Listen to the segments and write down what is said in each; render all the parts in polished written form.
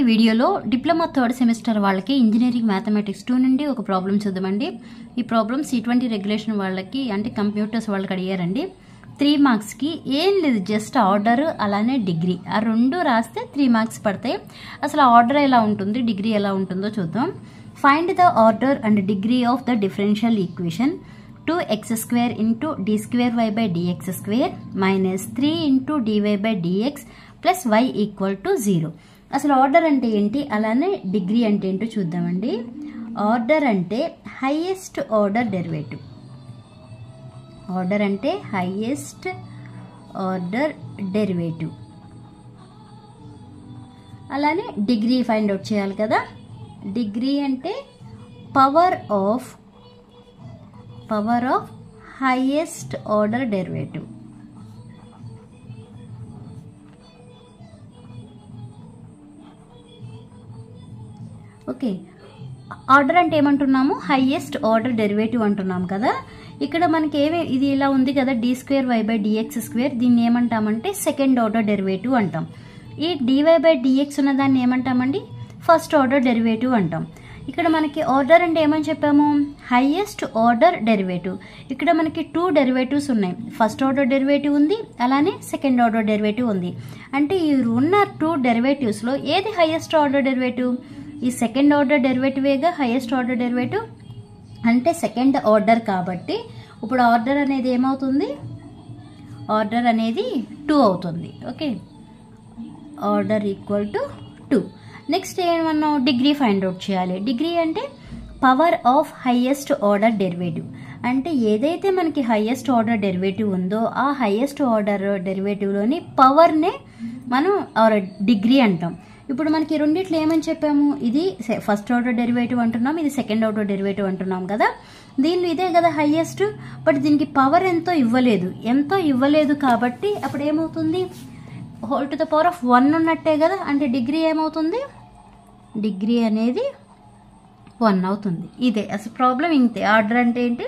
ఇవాల్టి వీడియోలో diploma third semester వాళ్ళకి ఇంజనీరింగ్ మ్యాథమెటిక్స్ 2 నుండి ఒక ప్రాబ్లం చూద్దామండి. ఈ ప్రాబ్లం C20 రెగ్యులేషన్ వాళ్ళకి అంటే కంప్యూటర్స్ వాళ్ళకి అడిగారండి. 3 మార్క్స్ కి ఏం లేదు, జస్ట్ ఆర్డర్ అలానే డిగ్రీ ఆ రెండు రాస్తే 3 మార్క్స్ పడతాయి. అసలు ఆర్డర్ ఎలా ఉంటుంది, డిగ్రీ ఎలా ఉంటుందో చూద్దాం. Find the order and degree of the differential equation 2x² into d² y by dx² minus 3 into dy by dx plus y equal to 0. అసలు ఆర్డర్ అంటే ఏంటి, అలానే డిగ్రీ అంటే ఏంటో చూద్దామండి. ఆర్డర్ అంటే హైయెస్ట్ ఆర్డర్ డెరివేటివ్. ఆర్డర్ అంటే highest order derivative. అలానే డిగ్రీ ఫైండ్ అవుట్ చేయాలి కదా. డిగ్రీ అంటే power of highest order derivative. Okay, order అంటే ఏమంటున్నాము, హైయెస్ట్ ఆర్డర్ డెరివేటివ్ అంటున్నాం కదా. ఇక్కడ మనకి ఇది ఇలా ఉంది కదా, d² y by dx². దీన్ని ఏమంటామంటే సెకండ్ ఆర్డర్ డెరివేటివ్ అంటాం. ఈ dy by dx ఉన్న దాన్ని ఏమంటామండి, ఫస్ట్ ఆర్డర్ డెరివేటివ్ అంటాం. ఇక్కడ మనకి ఆర్డర్ అంటే ఏమని చెప్పాము, హైయెస్ట్ ఆర్డర్ డెరివేటివ్. ఇక్కడ మనకి 2 డెరివేటివ్స్ ఉన్నాయి. ఫస్ట్ ఆర్డర్ డెరివేటివ్ ఉంది, అలానే సెకండ్ ఆర్డర్ డెరివేటివ్ ఉంది. అంటే ఈ ఉన్న 2 డెరివేటివ్స్లో ఏది హైయెస్ట్ ఆర్డర్ డెరివేటివ్, ఈ సెకండ్ ఆర్డర్ డెరివేటివేగా హైయెస్ట్ ఆర్డర్ డెరివేటివ్. అంటే సెకండ్ ఆర్డర్ కాబట్టి ఇప్పుడు ఆర్డర్ అనేది ఏమవుతుంది, ఆర్డర్ అనేది 2 అవుతుంది. Okay, order equal to 2. Next ఏమన్నా డిగ్రీ ఫైండ్ అవుట్ చేయాలి. డిగ్రీ అంటే power of highest order derivative. అంటే ఏదైతే మనకి హైయెస్ట్ ఆర్డర్ డెరివేటివ్ ఉందో ఆ హైయెస్ట్ ఆర్డర్ డెరివేటివ్లోని పవర్నే మనం డిగ్రీ అంటాం. ఇప్పుడు మనకి రెండిట్లో ఏమని చెప్పాము, ఇది ఫస్ట్ ఆర్డర్ డెరివేటివ్ అంటున్నాం, ఇది సెకండ్ ఆర్డర్ డెరివేటివ్ అంటున్నాం కదా. దీనిలో ఇదే కదా హైయెస్ట్, బట్ దీనికి పవర్ ఎంతో ఇవ్వలేదు కాబట్టి అప్పుడు ఏమవుతుంది, whole to the power of 1 ఉన్నట్టే కదా. అంటే డిగ్రీ ఏమవుతుంది, డిగ్రీ అనేది 1 అవుతుంది. ఇదే అసలు ప్రాబ్లం. ఇంతే, ఆర్డర్ అంటే ఏంటి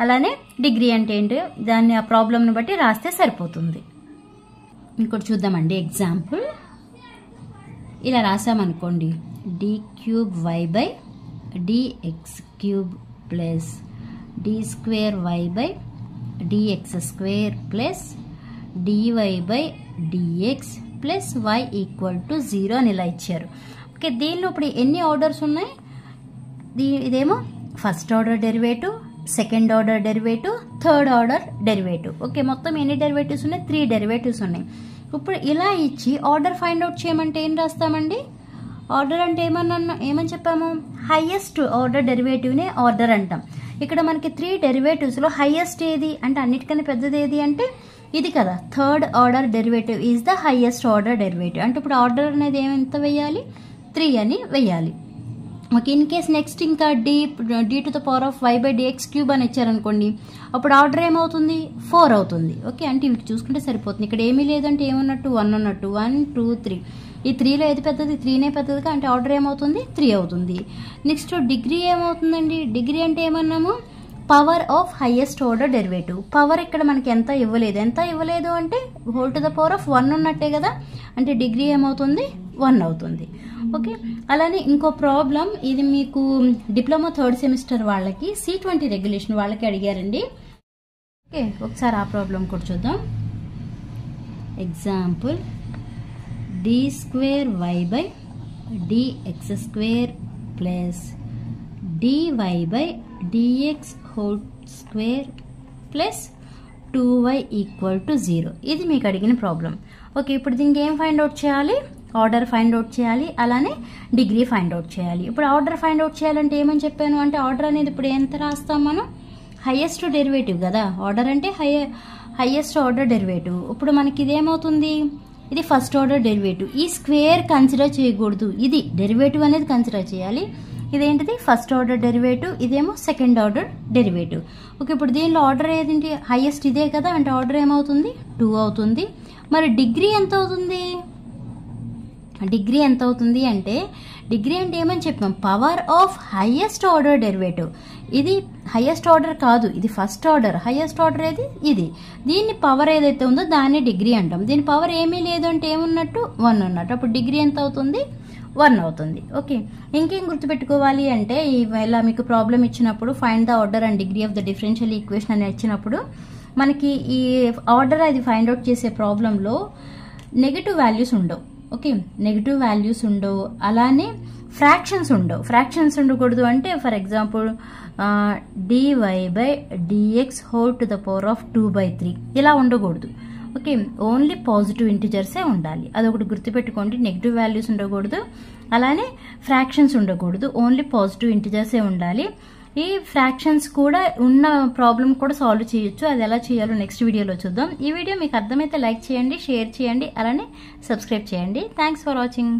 అలానే డిగ్రీ అంటే ఏంటి దాన్ని ఆ ప్రాబ్లంని బట్టి రాస్తే సరిపోతుంది. ఇంకోటి చూద్దామండి. ఎగ్జాంపుల్ ఇలా రాసామనుకోండి, d³ y by dx³ plus d² y by dx² plus dy by dx plus y equal to 0 అని ఇలా ఇచ్చారు. ఓకే, దీనిలో ఇప్పుడు ఎన్ని ఆర్డర్స్ ఉన్నాయి, ఇదేమో first order derivative, second order derivative, third order derivative. Okay, మొత్తం ఎన్ని డెరివేటివ్స్ ఉన్నాయి, 3 డెరివేటివ్స్ ఉన్నాయి. ఇప్పుడు ఇలా ఇచ్చి ఆర్డర్ ఫైండ్ అవుట్ చేయమంటే ఏం రాస్తామండి, ఆర్డర్ అంటే ఏమని చెప్పాము, హైయెస్ట్ ఆర్డర్ డెరివేటివ్నే ఆర్డర్ అంటాం. ఇక్కడ మనకి 3 డెరివేటివ్స్లో హైయెస్ట్ ఏది అంటే అన్నిటికన్నా పెద్దది ఏది అంటే ఇది కదా, third order derivative is the highest order derivative. అంటే ఇప్పుడు ఆర్డర్ అనేది ఎంత వేయాలి, 3 అని వేయాలి. ఓకే, ఇన్ కేస్ నెక్స్ట్ ఇంకా d to the power of y by dx³ అని ఇచ్చారనుకోండి, అప్పుడు ఆర్డర్ ఏమవుతుంది, 4 అవుతుంది. ఓకే, అంటే ఇవి చూసుకుంటే సరిపోతుంది. ఇక్కడ ఏమీ లేదంటే ఏమన్నట్టు 1 ఉన్నట్టు, 1 2 3. ఈ 3లో ఏది పెద్దది, 3నే పెద్దదిగా, అంటే ఆర్డర్ ఏమవుతుంది, 3 అవుతుంది. నెక్స్ట్ డిగ్రీ ఏమవుతుందండి, డిగ్రీ అంటే ఏమన్నాము, power of highest order derivative. Power ఇక్కడ మనకి ఎంత ఇవ్వలేదు అంటే whole to the power of 1 ఉన్నట్టే కదా. అంటే డిగ్రీ ఏమవుతుంది, 1 అవుతుంది. ఓకే, అలానే ఇంకో ప్రాబ్లం, ఇది మీకు డిప్లొమా థర్డ్ సెమిస్టర్ వాళ్ళకి C20 రెగ్యులేషన్ వాళ్ళకి అడిగారండి. ఓకే, ఒకసారి ఆ ప్రాబ్లం కూడా చూద్దాం. Example d² y by dx² plus dy by dx² plus 2y equal to 0. ఇది మీకు అడిగిన ప్రాబ్లం. ఓకే, ఇప్పుడు దీనికి ఏం ఫైండ్ అవుట్ చేయాలి, ఆర్డర్ ఫైండ్ అవుట్ చేయాలి, అలానే డిగ్రీ ఫైండ్ అవుట్ చేయాలి. ఇప్పుడు ఆర్డర్ ఫైండ్ అవుట్ చేయాలంటే ఏమని చెప్పాను అంటే, ఆర్డర్ అనేది ఇప్పుడు ఎంత రాస్తాం మనం, హైయెస్ట్ డెరివేటివ్ కదా. ఆర్డర్ అంటే హైయెస్ట్ ఆర్డర్ డెరివేటివ్. ఇప్పుడు మనకి ఇదేమవుతుంది, ఇది ఫస్ట్ ఆర్డర్ డెరివేటివ్. ఈ స్క్వేర్ కన్సిడర్ చేయకూడదు, ఇది డెరివేటివ్ అనేది కన్సిడర్ చేయాలి. ఇదేంటిది ఫస్ట్ ఆర్డర్ డెరివేటివ్, ఇదేమో సెకండ్ ఆర్డర్ డెరివేటివ్. ఓకే, ఇప్పుడు దీనిలో ఆర్డర్ ఏదేంటి, హైయెస్ట్ ఇదే కదా. అంటే ఆర్డర్ ఏమవుతుంది, 2 అవుతుంది. మరి డిగ్రీ ఎంత అవుతుంది, డిగ్రీ ఎంత అవుతుంది అంటే, డిగ్రీ అంటే ఏమని చెప్పాం, power of highest order derivative. ఇది హైయెస్ట్ ఆర్డర్ కాదు, ఇది ఫస్ట్ ఆర్డర్. హైయెస్ట్ ఆర్డర్ ఏది, ఇది. దీన్ని పవర్ ఏదైతే ఉందో దాన్ని డిగ్రీ అంటాం. దీని పవర్ ఏమీ లేదు అంటే ఏమున్నట్టు, 1 ఉన్నట్టు. అప్పుడు డిగ్రీ ఎంత అవుతుంది, 1 అవుతుంది. ఓకే, ఇంకేం గుర్తుపెట్టుకోవాలి అంటే ఇలా మీకు ప్రాబ్లం ఇచ్చినప్పుడు find the order and degree of the differential equation అని ఇచ్చినప్పుడు మనకి ఈ ఆర్డర్ అది ఫైండ్ అవుట్ చేసే ప్రాబ్లంలో నెగిటివ్ వాల్యూస్ ఉండవు. ఓకే, నెగిటివ్ వాల్యూస్ ఉండవు, అలానే ఫ్రాక్షన్స్ ఉండవు. ఫ్రాక్షన్స్ ఉండకూడదు అంటే for example dy/dx whole to the power of 2/3 ఇలా ఉండకూడదు. ఓకే, ఓన్లీ పాజిటివ్ ఇంటిజర్సే ఉండాలి. అదొకటి గుర్తుపెట్టుకోండి, నెగిటివ్ వాల్యూస్ ఉండకూడదు, అలానే ఫ్రాక్షన్స్ ఉండకూడదు, ఓన్లీ పాజిటివ్ ఇంటిజర్సే ఉండాలి. ఈ ఫ్రాక్షన్స్ కూడా ఉన్న ప్రాబ్లం కూడా సాల్వ్ చేయొచ్చు. అది ఎలా చేయాలో నెక్స్ట్ వీడియోలో చూద్దాం. ఈ వీడియో మీకు అర్థమైతే లైక్ చేయండి, షేర్ చేయండి, అలానే సబ్స్క్రైబ్ చేయండి. Thanks for watching.